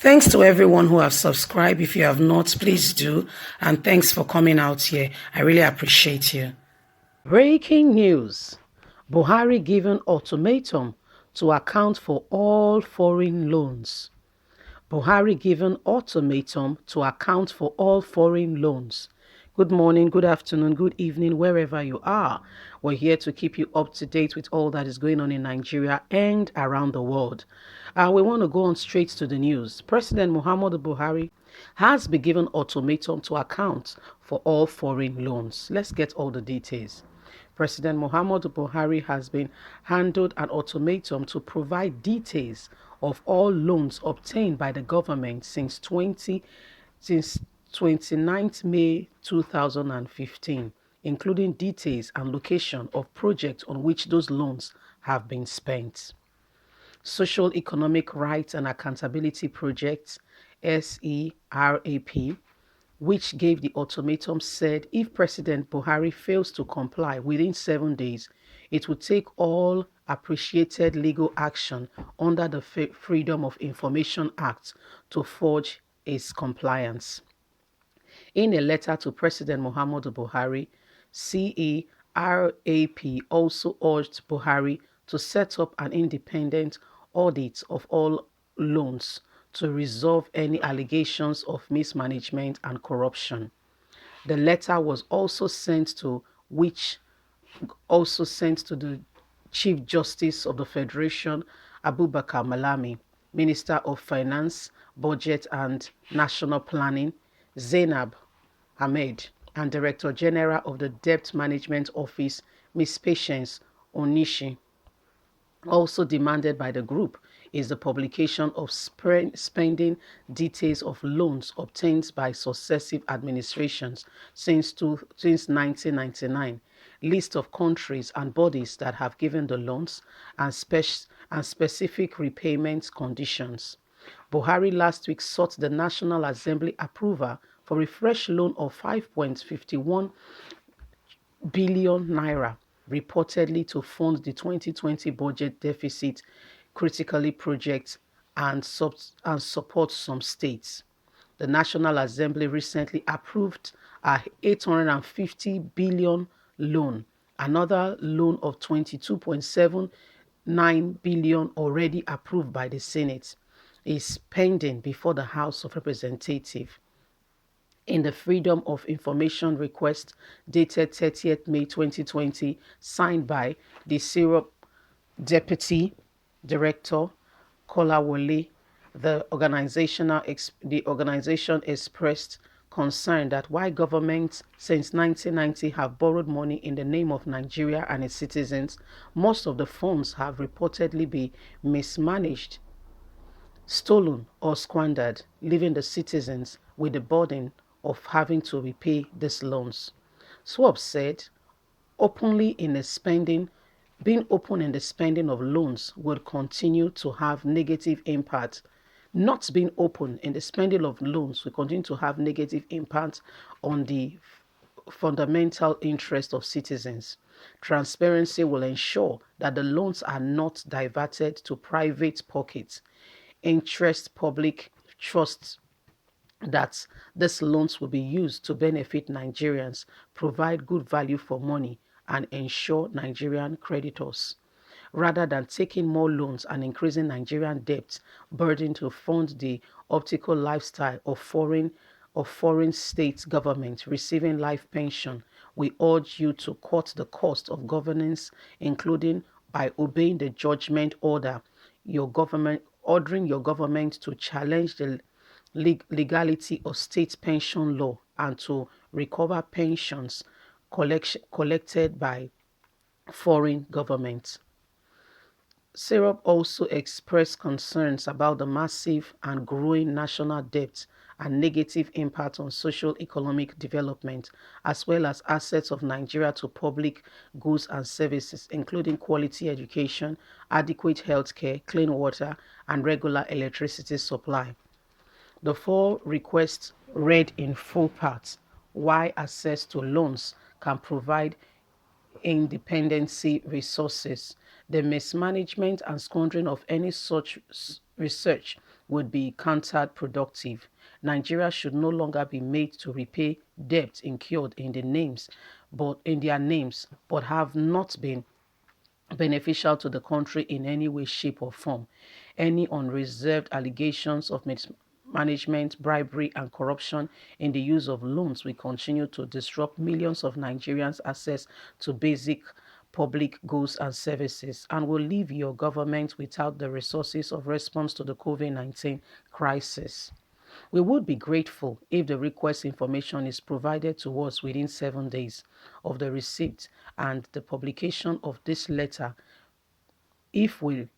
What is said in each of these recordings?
Thanks to everyone who have subscribed. If you have not, please do. And thanks for coming out here. I really appreciate you. Breaking news. Buhari given ultimatum to account for all foreign loans. Buhari given ultimatum to account for all foreign loans. Good morning, good afternoon, good evening, wherever you are. We're here to keep you up to date with all that is going on in Nigeria and around the world. We want to go on straight to the news. President Muhammadu Buhari has been given ultimatum to account for all foreign loans. Let's get all the details. President Muhammadu Buhari has been handed an ultimatum to provide details of all loans obtained by the government since 29th May 2015, including details and location of projects on which those loans have been spent. Social Economic Rights and Accountability Project, SERAP, which gave the ultimatum, said if President Buhari fails to comply within 7 days, it would take all appreciated legal action under the Freedom of Information Act to forge its compliance. In a letter to President Muhammadu Buhari, CERAP also urged Buhari to set up an independent audit of all loans to resolve any allegations of mismanagement and corruption. The letter was also sent to the Chief Justice of the Federation, Abubakar Malami, Minister of Finance, Budget and National Planning, Zainab Ahmed, and Director General of the Debt Management Office, Ms. Patience Onishi. Also demanded by the group is the publication of spending details of loans obtained by successive administrations since 1999, list of countries and bodies that have given the loans, and specific repayment conditions. Buhari last week sought the National Assembly approval for a fresh loan of 5.51 billion naira, reportedly to fund the 2020 budget deficit, critically projects, and support some states. The National Assembly recently approved a 850 billion loan, another loan of 22.79 billion already approved by the Senate is pending before the House of Representatives. In the Freedom of Information request dated 30th May 2020, signed by the Syrup Deputy Director Kolawole, the organization expressed concern that while governments since 1990 have borrowed money in the name of Nigeria and its citizens, most of the funds have reportedly been mismanaged, stolen or squandered, leaving the citizens with the burden of having to repay these loans. Swap said being open in the spending of loans would continue to have negative impact. Not being open in the spending of loans will continue to have negative impact on the fundamental interest of citizens. Transparency will ensure that the loans are not diverted to private pockets. Interest public trust that these loans will be used to benefit Nigerians, provide good value for money, and ensure Nigerian creditors, rather than taking more loans and increasing Nigerian debt burden to fund the optical lifestyle of foreign state government receiving life pension. We urge you to cut the cost of governance, including by obeying the judgment order ordering your government to challenge the legality of state pension law and to recover pensions collected by foreign governments. Syrup also expressed concerns about the massive and growing national debt and negative impact on socio-economic development, as well as assets of Nigeria to public goods and services, including quality education, adequate health care, clean water, and regular electricity supply. The four requests read in full part why access to loans can provide independency resources. The mismanagement and squandering of any such research would be counterproductive. Nigeria should no longer be made to repay debt incurred in their names, but have not been beneficial to the country in any way, shape, or form. Any unreserved allegations of mismanagement, bribery, and corruption in the use of loans will continue to disrupt millions of Nigerians' access to basic public goods and services, and will leave your government without the resources of response to the COVID-19 crisis. We would be grateful if the request information is provided to us within 7 days of the receipt and the publication of this letter. If we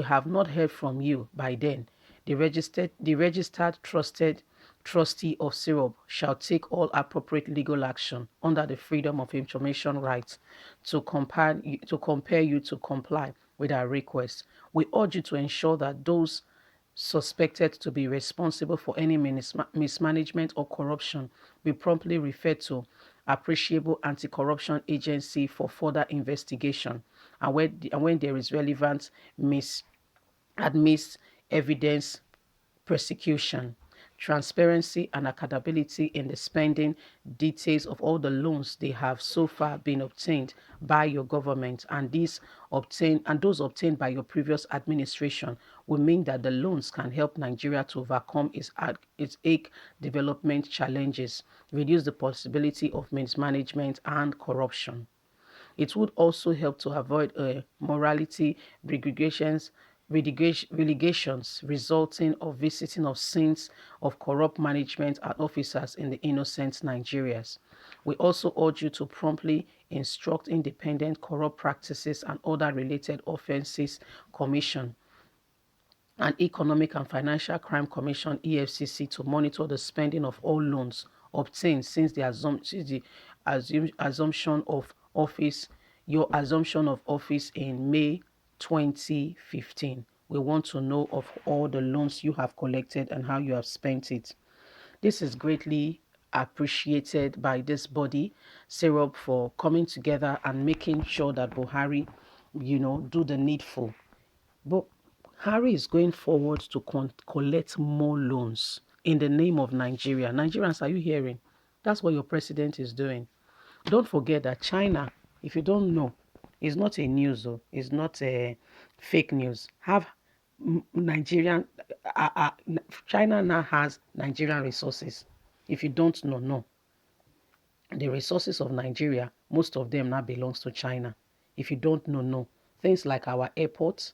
have not heard from you by then, the registered trusted trustee of syrup shall take all appropriate legal action under the Freedom of Information Rights to compare you to comply with our request. We urge you to ensure that those suspected to be responsible for any mismanagement or corruption be promptly referred to appreciable anti-corruption agency for further investigation, and when there is relevant admits evidence prosecution. Transparency and accountability in the spending details of all the loans they have so far been obtained by your government, and those obtained by your previous administration will mean that the loans can help Nigeria to overcome its development challenges, reduce the possibility of mismanagement and corruption. It would also help to avoid morality relegations resulting of visiting of sins of corrupt management and officers in the innocent Nigerians. We also urge you to promptly instruct Independent Corrupt Practices and Other Related Offences Commission and Economic and Financial Crime Commission (EFCC) to monitor the spending of all loans obtained since the assumption of office, your assumption of office in May 2015. We want to know of all the loans you have collected and how you have spent it. This is greatly appreciated by this body, Syrup, for coming together and making sure that Buhari, do the needful. But Harry is going forward to collect more loans in the name of Nigeria. Nigerians, are you hearing? That's what your president is doing. Don't forget that China, if you don't know, is not a news, though. It's not a fake news. China now has Nigerian resources. If you don't know, no. The resources of Nigeria, most of them now belongs to China. If you don't know, no. Things like our airports,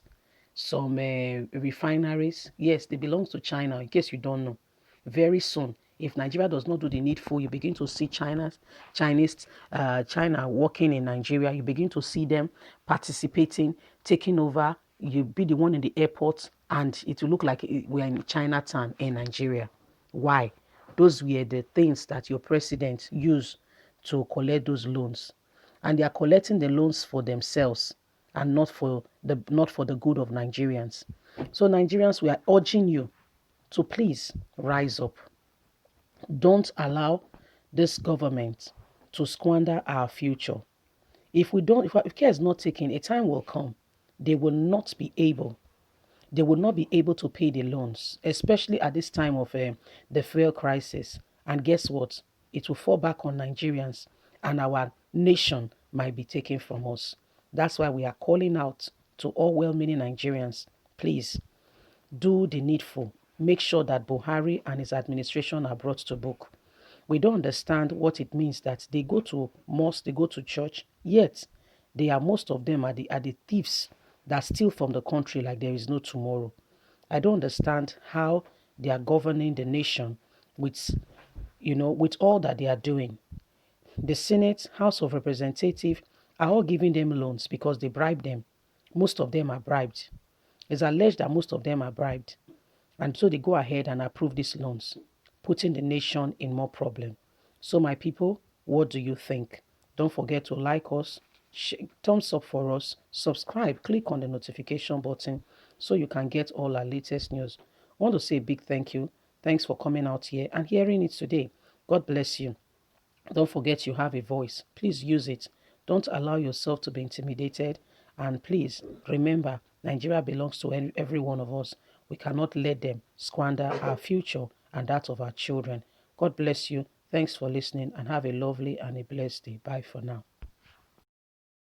some refineries, yes, they belong to China, in case you don't know. Very soon, if Nigeria does not do the needful, you begin to see China working in Nigeria. You begin to see them participating, taking over. You be the one in the airport, and it will look like we're in Chinatown in Nigeria. Why? Those were the things that your president used to collect those loans, and they are collecting the loans for themselves and not for the good of Nigerians. So Nigerians, we are urging you to please rise up. Don't allow this government to squander our future. If care is not taken, a time will come. They will not be able to pay the loans, especially at this time of the fuel crisis. And guess what? It will fall back on Nigerians, and our nation might be taken from us. That's why we are calling out to all well-meaning Nigerians. Please, do the needful. Make sure that Buhari and his administration are brought to book. We don't understand what it means that they go to mosque, they go to church, yet most of them are the thieves that steal from the country like there is no tomorrow. I don't understand how they are governing the nation with all that they are doing. The Senate, House of Representatives are all giving them loans because they bribe them. Most of them are bribed. It's alleged that most of them are bribed. And so they go ahead and approve these loans, putting the nation in more problem. So my people, what do you think? Don't forget to like us, thumbs up for us, subscribe, click on the notification button so you can get all our latest news. I want to say a big thank you. Thanks for coming out here and hearing it today. God bless you. Don't forget you have a voice. Please use it. Don't allow yourself to be intimidated. And please remember, Nigeria belongs to every one of us. We cannot let them squander our future and that of our children. God bless you. Thanks for listening and have a lovely and a blessed day. Bye for now.